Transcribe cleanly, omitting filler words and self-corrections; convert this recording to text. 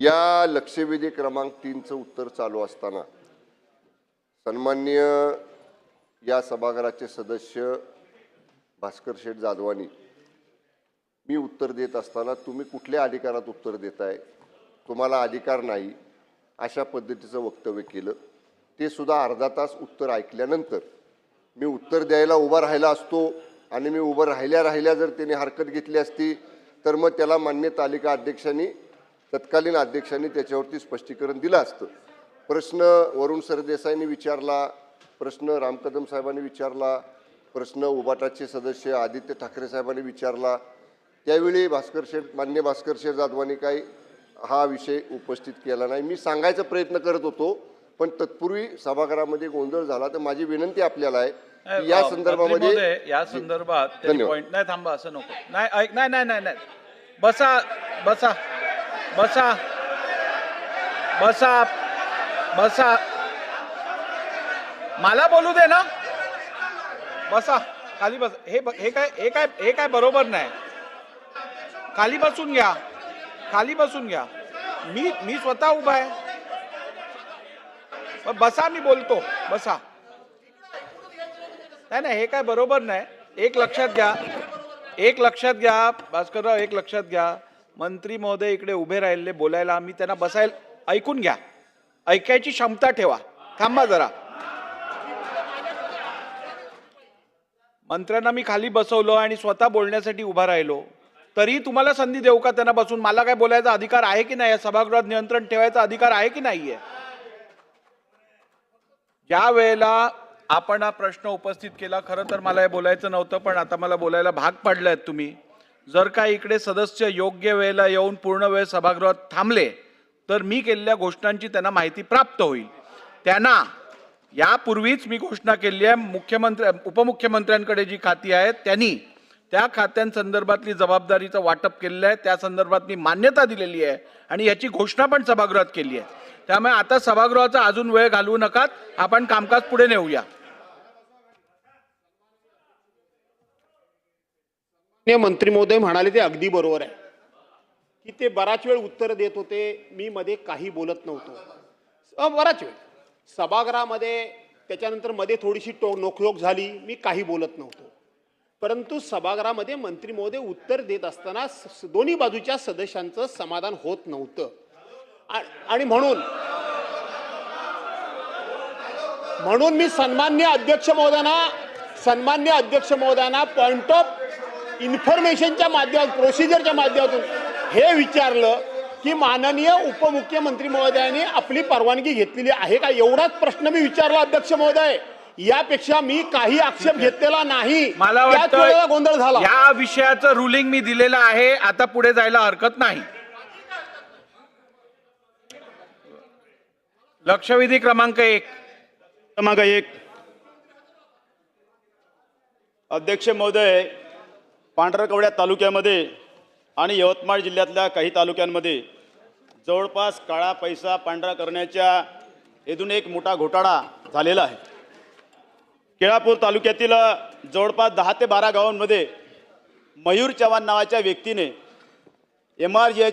या लक्षवेधी क्रमांक 3चं उत्तर चालू असताना सन्माननीय या सभागृहाचे सदस्य भास्कर शेठ जाधवानी मी उत्तर देत असताना तुम्ही कुठल्या अधिकारात उत्तर देताय, तुम्हाला अधिकार नाही अशा पद्धतीचं वक्तव्य केलं। ते सुद्धा अर्धा तास उत्तर ऐकल्यानंतर मी उत्तर द्यायला उभा राहिला असतो आणि मी उभं राहिल्या जर त्यांनी हरकत घेतली असती तर मग त्याला मान्य तालिका अध्यक्षांनी तत्कालीन अध्यक्षांनी त्याच्यावरती स्पष्टीकरण दिलं असतं। प्रश्न वरुण सरदेसाईंनी विचारला, प्रश्न राम कदम साहेबांनी विचारला, प्रश्न उबाटाचे सदस्य आदित्य ठाकरे साहेबांनी विचारला। त्यावेळी मान्य भास्कर शेठ जाधवानी काही हा विषय उपस्थित केला नाही। मी सांगायचा प्रयत्न करत होतो पण तत्पूर्वी सभागृहामध्ये गोंधळ झाला। तर माझी विनंती आपल्याला आहे की या संदर्भात पॉइंट नाही, थांबा, असं नको, नाही नाही नाही नाही नाही, बसा बसा बसा बसा बसा, मला बोलू दे ना, बसा खाली बस। हे काय बरोबर नाही, खाली बसून घ्या, खाली बसून घ्या। मी स्वतः उभा आहे, बसा, मी बोलतो, बसा। नाही हे काय बरोबर नाही। एक लक्षात घ्या भास्करराव, एक लक्षात घ्या, मंत्री महोदय इकडे उभे राहिले बोलायला, मी त्यांना बसायला, ऐकून घ्या, ऐकायची क्षमता ठेवा, थांबा जरा। मंत्र्यांना मी खाली बसवलं आणि स्वतः बोलण्यासाठी उभा राहिलो, तरी तुम्हाला संधी देऊ का त्यांना बसून? मला काय बोलायचा अधिकार आहे की नाही? या सभागृहात नियंत्रण ठेवायचा अधिकार आहे की नाहीये? ज्या वेळेला आपण हा प्रश्न उपस्थित केला, खरं तर मला हे बोलायचं नव्हतं पण आता मला बोलायला भाग पडलाय तुम्ही। जर का इकडे सदस्य योग्य वेळेला येऊन पूर्ण वेळ सभागृहात थांबले तर मी केलेल्या घोषणांची त्यांना माहिती प्राप्त होईल। त्यांना यापूर्वीच मी घोषणा केली आहे, उपमुख्यमंत्र्यांकडे जी खाती आहेत त्यांनी त्या खात्यांसंदर्भातली जबाबदारीचं वाटप केलेलं आहे, त्या संदर्भात मी मान्यता दिलेली आहे आणि याची घोषणा पण सभागृहात केली आहे। त्यामुळे आता सभागृहाचा अजून वेळ घालवू नका, आपण कामकाज पुढे नेऊया। मंत्री महोदय म्हणाले ते अगदी बरोबर आहे की ते बराच वेळ उत्तर देत होते, मी मध्ये काही बोलत नव्हतो। बराच वेळ सभागृहामध्ये, त्याच्यानंतर मध्ये थोडीशी नोकझोक झाली, मी काही बोलत नव्हतो। परंतु सभागृहामध्ये मंत्री महोदय उत्तर देत असताना दोन्ही बाजूच्या सदस्यांचं समाधान होत नव्हतं आणि म्हणून मी सन्मान्य अध्यक्ष महोदयांना पॉइंट ऑफ इन्फॉर्मेशनच्या माध्यमातून, प्रोसिजरच्या माध्यमातून हे विचारलं की माननीय उपमुख्यमंत्री महोदयांनी आपली परवानगी घेतलेली आहे का, एवढाच प्रश्न मी विचारला अध्यक्ष महोदय। यापेक्षा मी काही आक्षेप घेतलेला नाही। मला वाटतं गोंधळ झाला। या विषयाचं रुलिंग मी दिलेलं आहे, आता पुढे जायला हरकत नाही। लक्षवेधी क्रमांक 1 अध्यक्ष महोदय, पांढरकवडा तालुक्यामध्ये आणि यवतमाळ जिल्ह्यातल्या काही तालुक्यांमध्ये जवळपास काळा पैसा पांढरा करण्याच्या हेतून एक मोठा घोटाळा झालेला आहे। केळापूर तालुक्यातील जवळपास 10 ते 12 गावांमध्ये मयूर चव्हाण नावाच्या व्यक्तीने MRJ